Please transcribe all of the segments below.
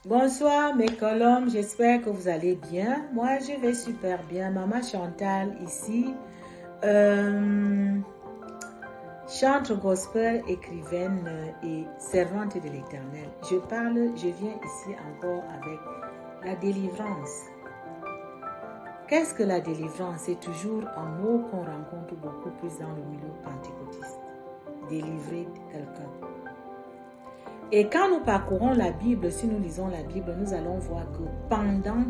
Bonsoir mes colombes, j'espère que vous allez bien. Moi je vais super bien. Maman Chantal ici, chantre gospel, écrivaine et servante de l'Éternel. Je viens ici encore avec la délivrance. Qu'est-ce que la délivrance? C'est toujours un mot qu'on rencontre beaucoup plus dans le milieu pentecôtiste. Délivrer quelqu'un. Et quand nous parcourons la Bible, si nous lisons la Bible, nous allons voir que pendant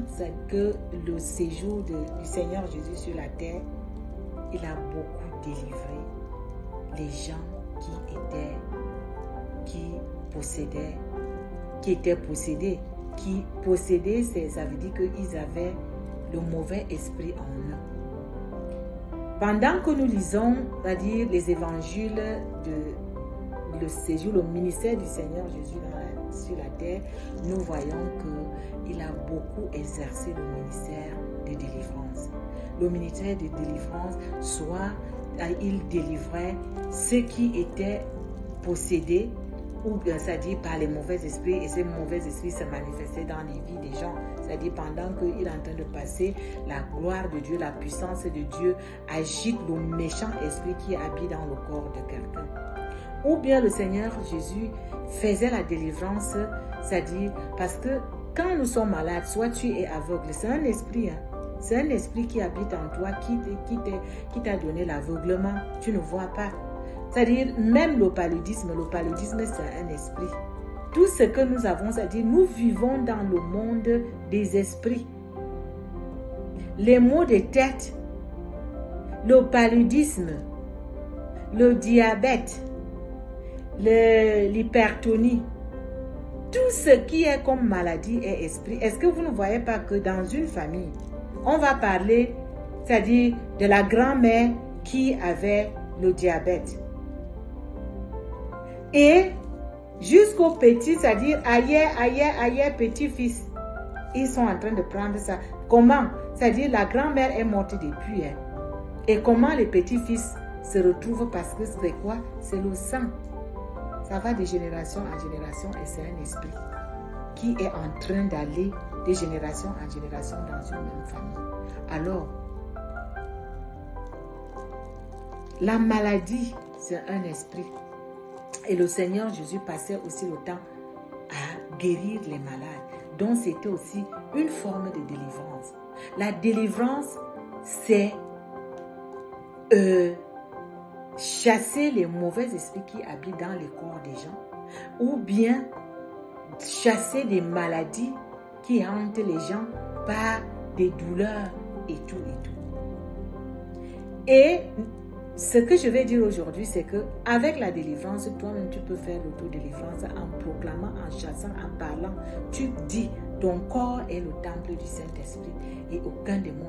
que le séjour du Seigneur Jésus sur la terre, il a beaucoup délivré les gens qui étaient possédés. Qui possédaient, ça veut dire qu'ils avaient le mauvais esprit en eux. Pendant que nous lisons, c'est-à-dire les évangiles le séjour, le ministère du Seigneur Jésus sur la terre, nous voyons qu'il a beaucoup exercé le ministère de délivrance. Le ministère de délivrance, soit il délivrait ceux qui étaient possédés, ou c'est-à-dire par les mauvais esprits, et ces mauvais esprits se manifestaient dans les vies des gens. C'est-à-dire pendant qu'il est en train de passer, la gloire de Dieu, la puissance de Dieu agite le méchant esprit qui habite dans le corps de quelqu'un. Ou bien le Seigneur Jésus faisait la délivrance, c'est-à-dire parce que quand nous sommes malades, soit tu es aveugle, c'est un esprit, c'est un esprit qui habite en toi, qui t'a donné l'aveuglement, tu ne vois pas. C'est-à-dire même le paludisme c'est un esprit. Tout ce que nous avons, c'est-à-dire nous vivons dans le monde des esprits. Les maux de tête, le paludisme, le diabète, l'hypertonie, tout ce qui est comme maladie est esprit. Est-ce que vous ne voyez pas que dans une famille, on va parler, c'est-à-dire de la grand-mère qui avait le diabète, et jusqu'au petit, c'est-à-dire ailleurs, petit-fils, ils sont en train de prendre ça. Comment? C'est-à-dire la grand-mère est morte depuis. Et comment les petits-fils se retrouvent? Parce que c'est quoi? C'est le sang. Ça va de génération en génération et c'est un esprit qui est en train d'aller de génération en génération dans une même famille. Alors, la maladie, c'est un esprit. Et le Seigneur Jésus passait aussi le temps à guérir les malades. Donc, c'était aussi une forme de délivrance. La délivrance, c'est chasser les mauvais esprits qui habitent dans les corps des gens, ou bien chasser des maladies qui hantent les gens par des douleurs et tout et tout. Et ce que je vais dire aujourd'hui, c'est que avec la délivrance, toi-même tu peux faire l'autodélivrance en proclamant, en chassant, en parlant. Tu dis, ton corps est le temple du Saint-Esprit et aucun démon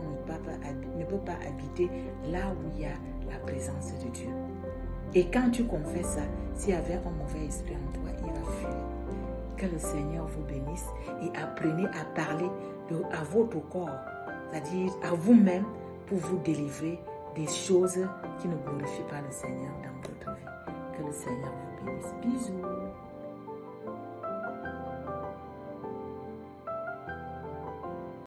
ne peut pas habiter là où il y a la présence de Dieu. Et quand tu confesses ça, s'il y avait un mauvais esprit en toi, il va fuir. Que le Seigneur vous bénisse et apprenez à parler à votre corps, c'est-à-dire à vous-même, pour vous délivrer des choses qui ne glorifient pas le Seigneur dans votre vie. Que le Seigneur vous bénisse. Bisous.